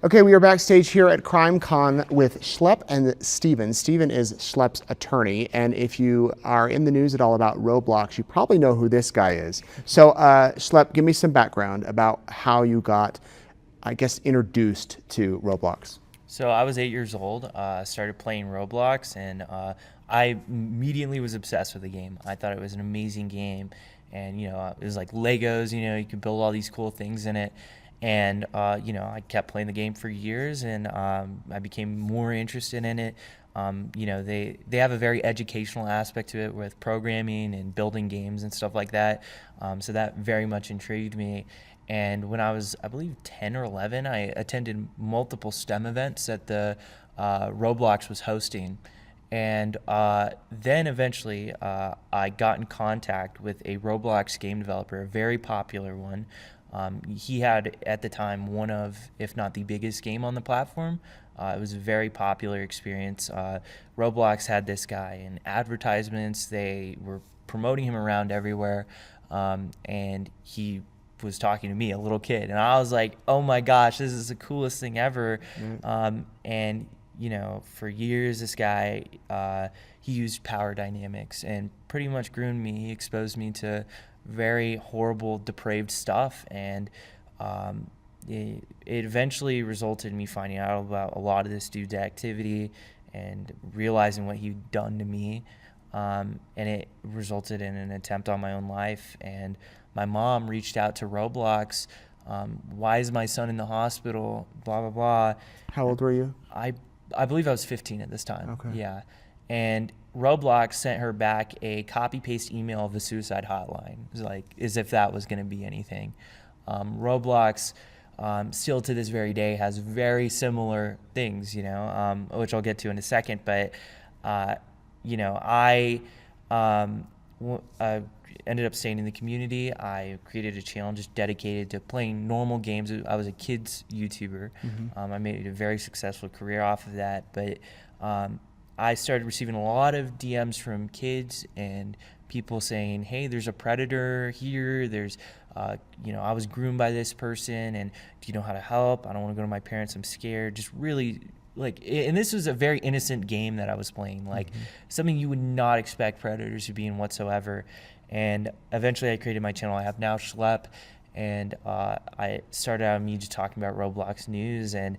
Okay, we are backstage here at CrimeCon with Schlep and Steven. Steven is Schlep's attorney, and if you are in the news at all about Roblox, you probably know who this guy is. So, Schlep, give me some background about how you got, I guess, introduced to Roblox. So I was 8 years old, started playing Roblox, and I immediately was obsessed with the game. I thought it was an amazing game, and it was like Legos. You could build all these cool things in it, and I kept playing the game for years, and I became more interested in it. They have a very educational aspect to it with programming and building games and stuff like that. So that very much intrigued me. And when I was, I believe, 10 or 11, I attended multiple STEM events that the Roblox was hosting. And then eventually I got in contact with a Roblox game developer, a very popular one. He had, at the time, one of, if not the biggest game on the platform. It was a very popular experience. Roblox had this guy in advertisements. They were promoting him around everywhere. And he was talking to me, a little kid, and I was like, oh my gosh, this is the coolest thing ever. And for years this guy he used power dynamics and pretty much groomed me. He exposed me to very horrible, depraved stuff, and it eventually resulted in me finding out about a lot of this dude's activity and realizing what he'd done to me. And it resulted in an attempt on my own life. And my mom reached out to Roblox. Why is my son in the hospital? Blah, blah, blah. How old were you? I believe I was 15 at this time. Okay. Yeah. And Roblox sent her back a copy-paste email of the suicide hotline. It was like, as if that was going to be anything. Roblox, still to this very day, has very similar things, which I'll get to in a second. But I ended up staying in the community. I created a channel just dedicated to playing normal games. I was a kids YouTuber. I made a very successful career off of that. But I started receiving a lot of DMs from kids and people saying, hey, there's a predator here. There's, I was groomed by this person, and do you know how to help? I don't want to go to my parents. I'm scared. Just really, and this was a very innocent game that I was playing, something you would not expect predators to be in whatsoever. And eventually I created my channel I have now, Schlep, and I started out me just talking about Roblox news, and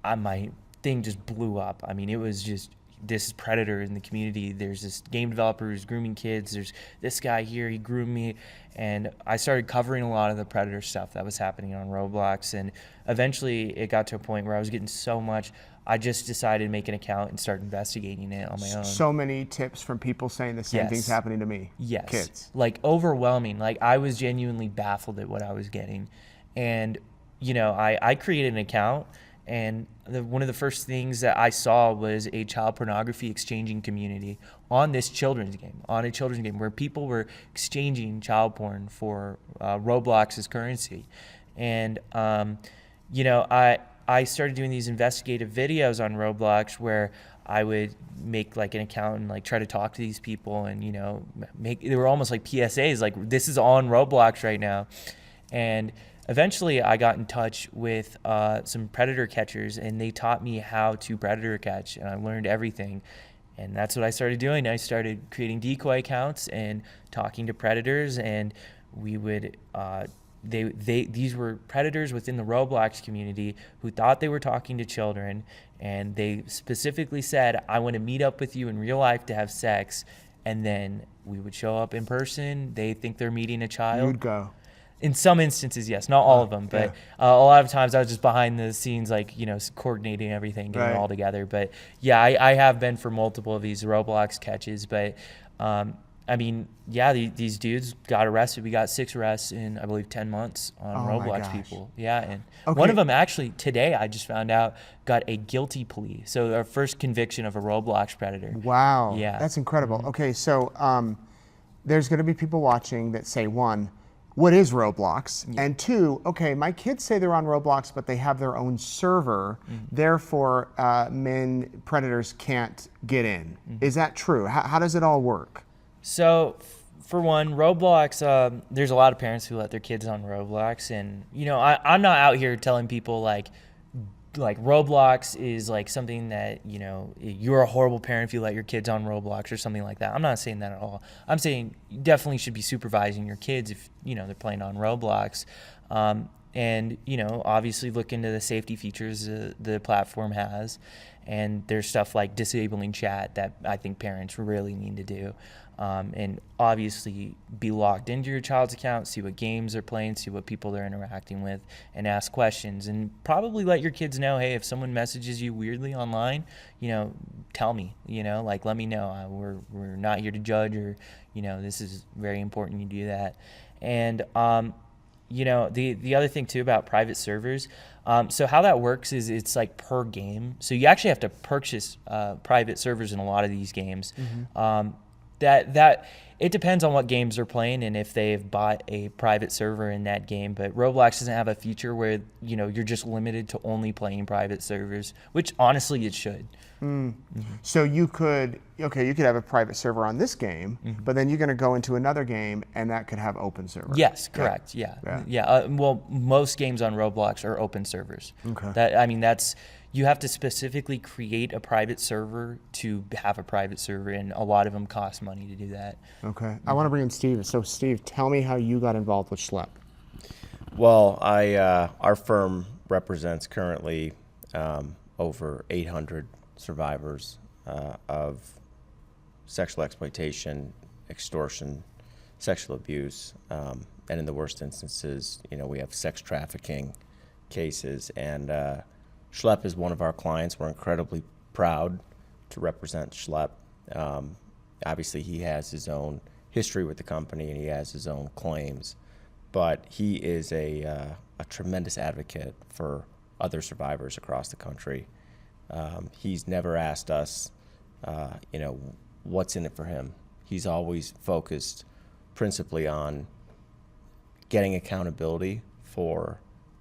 my thing just blew up. I mean, it was just this predator in the community. There's this game developer who's grooming kids. There's this guy here, he groomed me. And I started covering a lot of the predator stuff that was happening on Roblox. And eventually it got to a point where I was getting so much, I just decided to make an account and start investigating it on my own. So many tips from people saying the same thing's happening to me. Yes. Kids. Overwhelming. I was genuinely baffled at what I was getting. And, I created an account, and one of the first things that I saw was a child pornography exchanging community on a children's game where people were exchanging child porn for Roblox's currency. And, I started doing these investigative videos on Roblox where I would make an account and try to talk to these people, and they were almost like PSAs, this is on Roblox right now. And eventually I got in touch with some predator catchers, and they taught me how to predator catch, and I learned everything. And that's what I started doing. I started creating decoy accounts and talking to predators, and we would these were predators within the Roblox community who thought they were talking to children, and they specifically said, I want to meet up with you in real life to have sex. And then we would show up in person. They think they're meeting a child. You'd go. In some instances, yes, not all of them, but a lot of times I was just behind the scenes, coordinating everything, getting it all together. But yeah, I have been for multiple of these Roblox catches, but these dudes got arrested. We got 6 arrests in, I believe, 10 months on Roblox people. Yeah, and one of them actually today, I just found out, got a guilty plea. So our first conviction of a Roblox predator. Wow. Yeah. That's incredible. Okay, so there's going to be people watching that say, one, what is Roblox? Yeah. And two, okay, my kids say they're on Roblox, but they have their own server. Therefore, predators can't get in. Is that true? How does it all work? So, for one, Roblox, there's a lot of parents who let their kids on Roblox. And, I'm not out here telling people, like Roblox is like something that, you know, you're a horrible parent if you let your kids on Roblox or something like that. I'm not saying that at all. I'm saying you definitely should be supervising your kids if, you know, they're playing on Roblox. And, you know, obviously look into the safety features the platform has. And there's stuff like disabling chat that I think parents really need to do. And obviously be logged into your child's account, see what games they're playing, see what people they're interacting with, and ask questions. And probably let your kids know, hey, if someone messages you weirdly online, you know, tell me, you know, like, let me know. We're not here to judge, or, you know, this is very important you do that. And, you know, the other thing too about private servers, so how that works is it's like per game. So you actually have to purchase private servers in a lot of these games. That it depends on what games they're playing and if they've bought a private server in that game. But Roblox doesn't have a feature where, you know, you're just limited to only playing private servers, which honestly it should. So you could have a private server on this game, but then you're going to go into another game and that could have open server. Yes, correct. Yeah. Well, most games on Roblox are open servers. Okay. You have to specifically create a private server to have a private server, and a lot of them cost money to do that. Okay. I want to bring in Steve. So Steve, tell me how you got involved with Schlep. Well, our firm represents currently over 800 survivors of sexual exploitation, extortion, sexual abuse, and in the worst instances, you know, we have sex trafficking cases. And Schlep is one of our clients. We're incredibly proud to represent Schlep. Obviously, he has his own history with the company and he has his own claims, but he is a tremendous advocate for other survivors across the country. He's never asked us, you know, what's in it for him. He's always focused principally on getting accountability for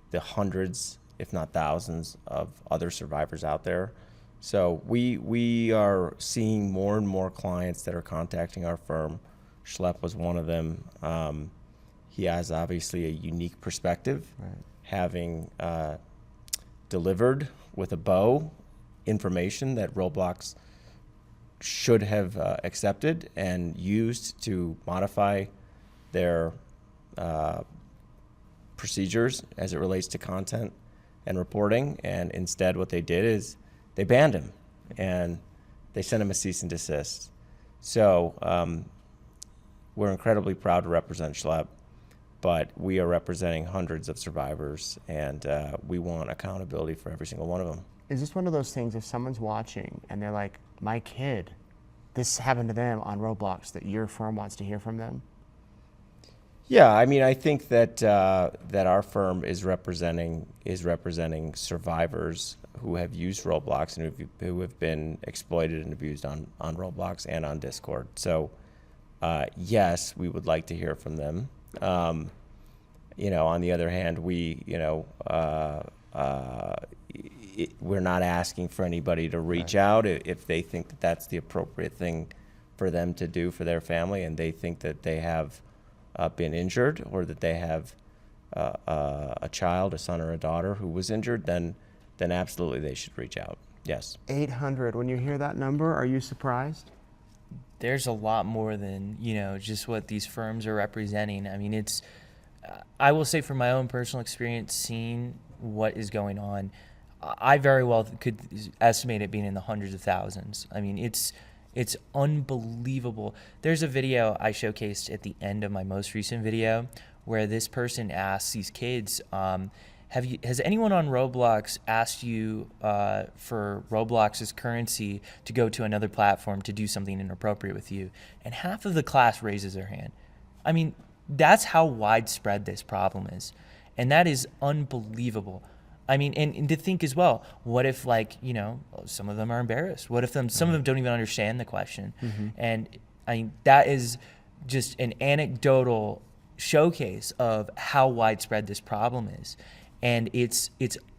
the hundreds, if not thousands, of other survivors out there. So we are seeing more and more clients that are contacting our firm. Schlep was one of them. He has obviously a unique perspective, having delivered with a bow information that Roblox should have accepted and used to modify their procedures as it relates to content and reporting. And instead what they did is they banned him and they sent him a cease and desist. So we're incredibly proud to represent Schlep, but we are representing hundreds of survivors, and we want accountability for every single one of them. Is this one of those things, if someone's watching and they're like, my kid, this happened to them on Roblox, that your firm wants to hear from them? Yeah, I mean, I think that that our firm is representing survivors who have used Roblox and who have been exploited and abused on Roblox and on Discord. So, yes, we would like to hear from them. You know, on the other hand, we're not asking for anybody to reach out if they think that that's the appropriate thing for them to do for their family, and they think that they have been injured, or that they have a child, a son or a daughter who was injured, then absolutely they should reach out. Yes. 800. When you hear that number, are you surprised? There's a lot more than, you know, just what these firms are representing. I mean, it's, I will say from my own personal experience, seeing what is going on, I very well could estimate it being in the hundreds of thousands. I mean, it's unbelievable. There's a video I showcased at the end of my most recent video where this person asks these kids, has anyone on Roblox asked you for Roblox's currency to go to another platform to do something inappropriate with you? And half of the class raises their hand. I mean, that's how widespread this problem is. And that is unbelievable. I mean, and to think as well, what if, like, you know, some of them are embarrassed? What if some of them don't even understand the question? And I mean, that is just an anecdotal showcase of how widespread this problem is. And it's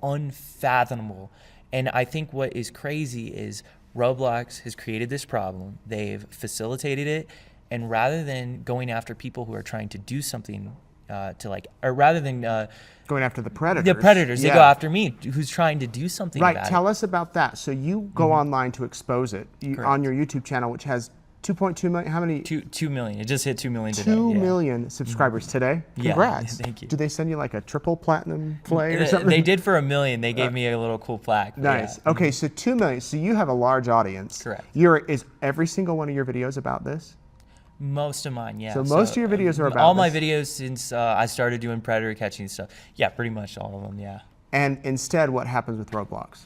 unfathomable. And I think what is crazy is Roblox has created this problem. They've facilitated it. And rather than going after people who are trying to do something or rather than Going after the predators. the predators, they Yeah. go after me, who's trying to do something Right. about Tell it. us about that. So you go online to expose it on your YouTube channel, which has 2.2 million. How many? 2 million. It just hit 2 million today. 2 yeah. million subscribers today. Yeah, Congrats. thank you. Did they send you like a triple platinum play or something? They did for 1 million. They gave me a little cool plaque. Nice. Yeah. Okay, so 2 million. So you have a large audience. Correct. Is every single one of your videos about this? Most of mine, yeah. So most of your videos are about all my this? videos since I started doing predator catching stuff. Yeah, pretty much all of them. Yeah. And instead, what happens with Roblox?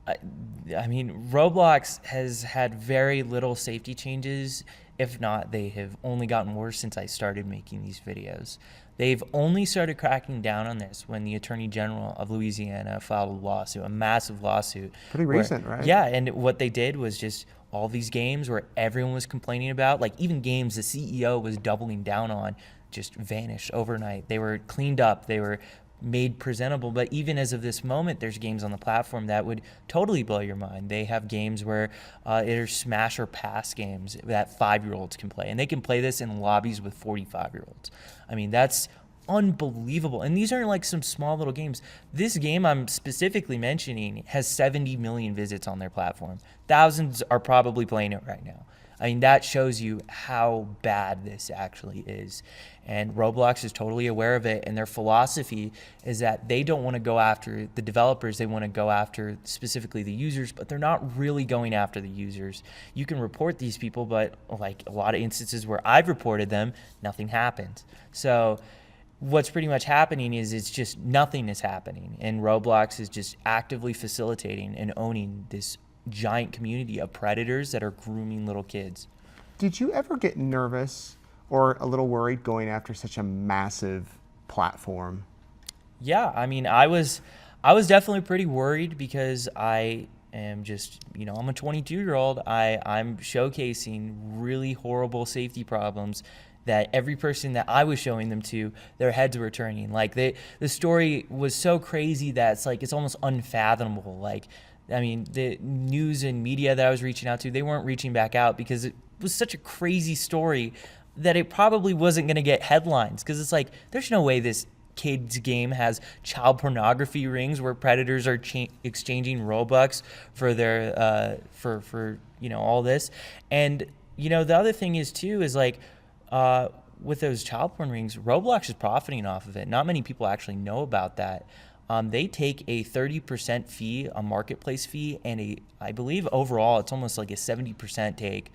I mean, Roblox has had very little safety changes. If not, they have only gotten worse since I started making these videos. They've only started cracking down on this when the Attorney General of Louisiana filed a lawsuit, a massive lawsuit. Pretty recent, right? Yeah, and what they did was just all these games where everyone was complaining about, like even games the CEO was doubling down on, just vanished overnight. They were cleaned up. They were made presentable. But even as of this moment, there's games on the platform that would totally blow your mind. They have games where it are smash or pass games that 5-year-olds can play, and they can play this in lobbies with 45-year-olds. I mean, that's unbelievable. And these aren't like some small little games. This game I'm specifically mentioning has 70 million visits on their platform. Thousands are probably playing it right now. I mean, that shows you how bad this actually is. And Roblox is totally aware of it, and their philosophy is that they don't want to go after the developers, they want to go after specifically the users, but they're not really going after the users. You can report these people, but like a lot of instances where I've reported them, nothing happens. So what's pretty much happening is it's just nothing is happening, and Roblox is just actively facilitating and owning this giant community of predators that are grooming little kids. Did you ever get nervous or a little worried going after such a massive platform? Yeah, I mean, I was definitely pretty worried because I am just, I'm a 22-year-old. I'm showcasing really horrible safety problems that every person that I was showing them to, their heads were turning. Like the story was so crazy that it's almost unfathomable. Like, I mean, the news and media that I was reaching out to, they weren't reaching back out because it was such a crazy story that it probably wasn't going to get headlines, because it's like, there's no way this kid's game has child pornography rings where predators are exchanging Robux for their for all this. And the other thing is too is like with those child porn rings, Roblox is profiting off of it. Not many people actually know about that. They take a 30% fee, a marketplace fee, and I believe overall it's almost like a 70% take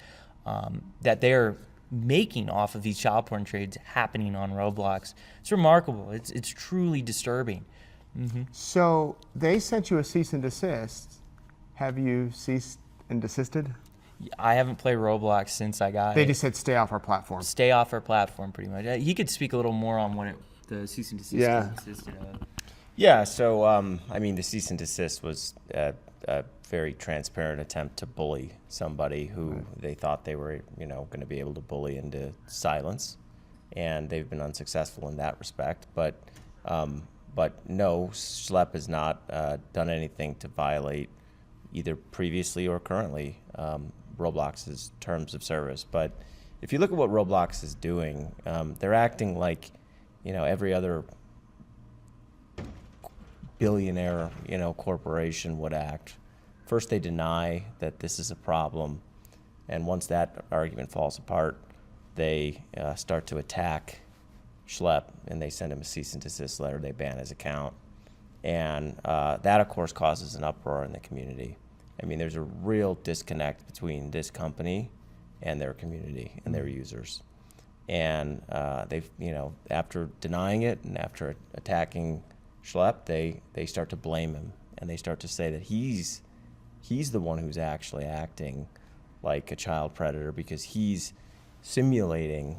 that they're making off of these child porn trades happening on Roblox. It's remarkable. It's truly disturbing. Mm-hmm. So they sent you a cease and desist. Have you ceased and desisted? I haven't played Roblox since I got They it. just said stay off our platform. Stay off our platform, pretty much. He could speak a little more on what the cease and desist consisted of. Yeah, so I mean, the cease and desist was a very transparent attempt to bully somebody who they thought they were, going to be able to bully into silence, and they've been unsuccessful in that respect. But no, Schlep has not done anything to violate either previously or currently Roblox's terms of service. But if you look at what Roblox is doing, they're acting like, every other billionaire, corporation would act. First, they deny that this is a problem, and once that argument falls apart, they start to attack Schlep, and they send him a cease and desist letter. They ban his account, and that, of course, causes an uproar in the community. I mean, there's a real disconnect between this company and their community and their users, and they've, after denying it and after attacking Schlep, they start to blame him, and they start to say that he's the one who's actually acting like a child predator because he's simulating,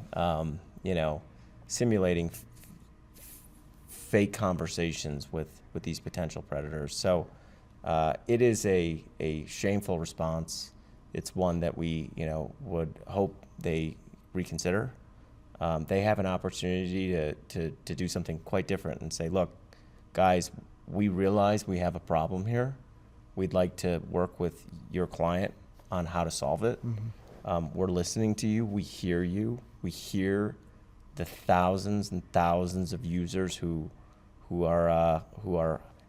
fake conversations with these potential predators. So it is a shameful response. It's one that we, would hope they reconsider. They have an opportunity to do something quite different and say, look, guys, we realize we have a problem here. We'd like to work with your client on how to solve it. Mm-hmm. We're listening to you. We hear you. We hear the thousands and thousands of users who are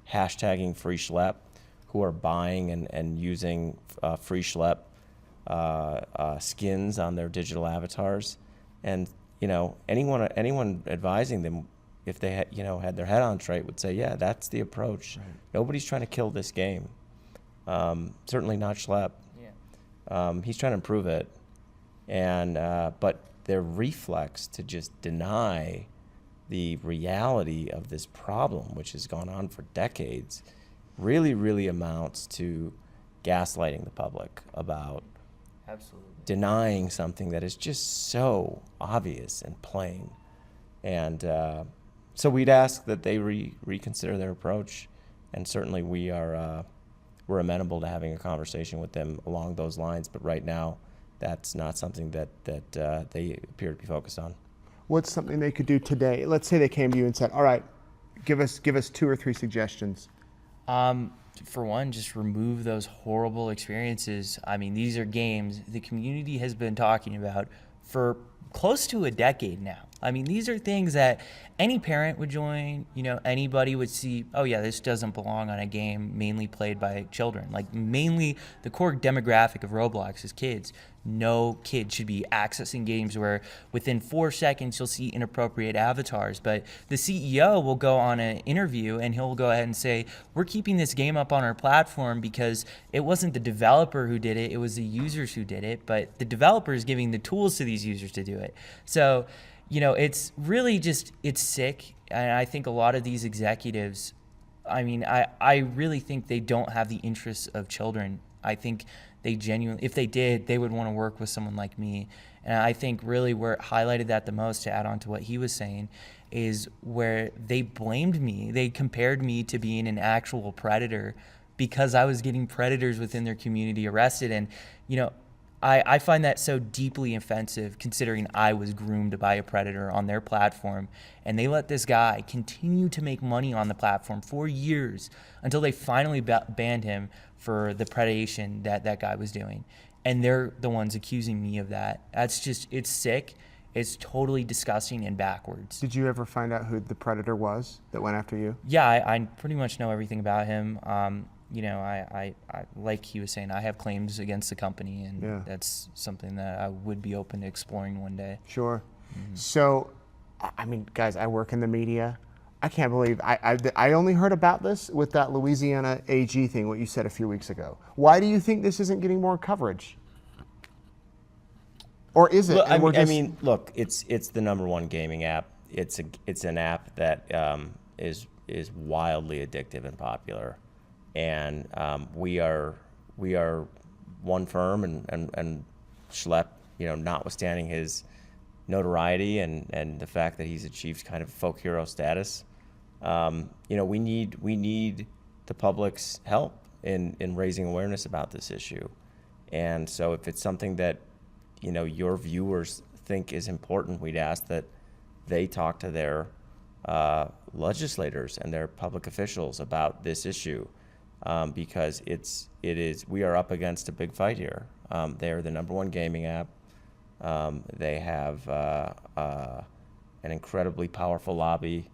hashtagging free Schlep, who are buying and using free Schlep skins on their digital avatars, and anyone advising them, if they had their head on straight, would say, yeah, that's the approach. Right. Nobody's trying to kill this game. Certainly not Schlep. Yeah. He's trying to improve it, and but their reflex to just deny the reality of this problem, which has gone on for decades, really, really amounts to gaslighting the public about denying something that is just so obvious and plain. And so we'd ask that they reconsider their approach, and certainly we're amenable to having a conversation with them along those lines. But right now, that's not something that they appear to be focused on. What's something they could do today? Let's say they came to you and said, all right, give us 2 or 3 suggestions. For one, just remove those horrible experiences. I mean, these are games the community has been talking about for close to a decade now. I mean, these are things that any parent would join, anybody would see, oh yeah, this doesn't belong on a game mainly played by children. Like, mainly the core demographic of Roblox is kids. No kid should be accessing games where within 4 seconds you'll see inappropriate avatars. But the CEO will go on an interview and he'll go ahead and say, we're keeping this game up on our platform because it wasn't the developer who did it, it was the users who did it. But the developer is giving the tools to these users to do it. So, it's really just, it's sick. And I think a lot of these executives, I really think they don't have the interests of children. I think they genuinely, if they did, they would want to work with someone like me. And I think really where it highlighted that the most, to add on to what he was saying, is where they blamed me. They compared me to being an actual predator because I was getting predators within their community arrested. And, I find that so deeply offensive, considering I was groomed by a predator on their platform, and they let this guy continue to make money on the platform for years until they finally banned him for the predation that guy was doing. And they're the ones accusing me of that. That's just, it's sick. It's totally disgusting and backwards. Did you ever find out who the predator was that went after you? Yeah, I pretty much know everything about him. I like he was saying, I have claims against the company, and that's something that I would be open to exploring one day. Sure. Mm-hmm. So, guys, I work in the media. I can't believe I only heard about this with that Louisiana AG thing, what you said a few weeks ago. Why do you think this isn't getting more coverage? Or is it? Look, look, it's the #1 gaming app. It's an app that is wildly addictive and popular. And we are one firm, and Schlep, notwithstanding his notoriety and the fact that he's achieved kind of folk hero status, we need the public's help in raising awareness about this issue. And so if it's something that your viewers think is important, we'd ask that they talk to their legislators and their public officials about this issue. Because we are up against a big fight here. They are the #1 gaming app. They have an incredibly powerful lobby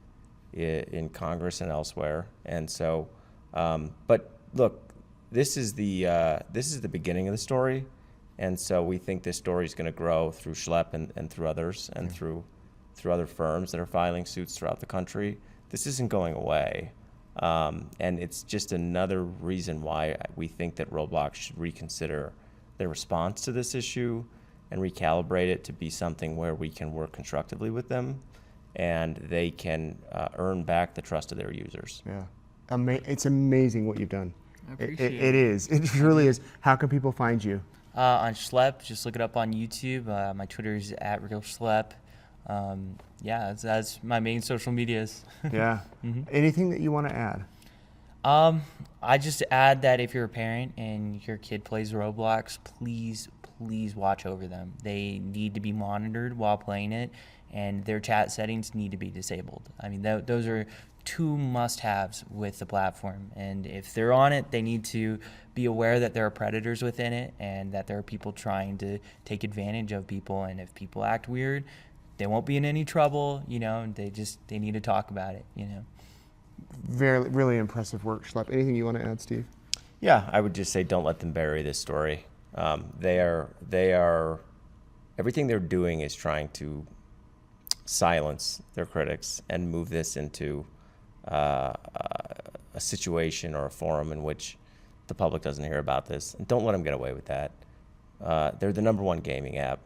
in Congress and elsewhere. And so, but look, this is the beginning of the story. And so we think this story is going to grow through Schlep and through others, and through other firms that are filing suits throughout the country. This isn't going away. And it's just another reason why we think that Roblox should reconsider their response to this issue and recalibrate it to be something where we can work constructively with them, and they can earn back the trust of their users. Yeah, it's amazing what you've done. I appreciate it. It is. It really is. How can people find you? On Schlep, just look it up on YouTube. My Twitter is @RealSchlep. That's my main social medias. Yeah. Mm-hmm. Anything that you want to add? I just add that if you're a parent and your kid plays Roblox, please watch over them. They need to be monitored while playing it, and their chat settings need to be disabled. Those are 2 must-haves with the platform. And if they're on it, they need to be aware that there are predators within it and that there are people trying to take advantage of people. And if people act weird, they won't be in any trouble, and they need to talk about it, Really impressive work, Schlep. Anything you want to add, Steve? Yeah, I would just say don't let them bury this story. They are, everything they're doing is trying to silence their critics and move this into a situation or a forum in which the public doesn't hear about this. And don't let them get away with that. They're the #1 gaming app.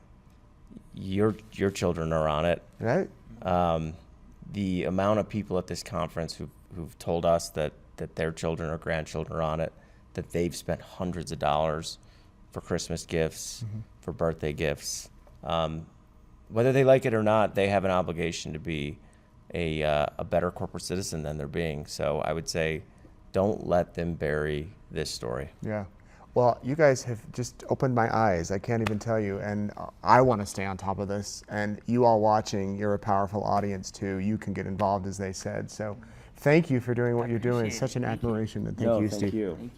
Your children are on it. Right. The amount of people at this conference who've told us that their children or grandchildren are on it, that they've spent hundreds of dollars for Christmas gifts, for birthday gifts. Whether they like it or not, they have an obligation to be a better corporate citizen than they're being. So I would say, don't let them bury this story. Yeah. Well, you guys have just opened my eyes. I can't even tell you. And I want to stay on top of this. And you all watching, you're a powerful audience too. You can get involved, as they said. So thank you for doing what you're doing. appreciate Such it. an Thank you. admiration. And thank you, Steve. you.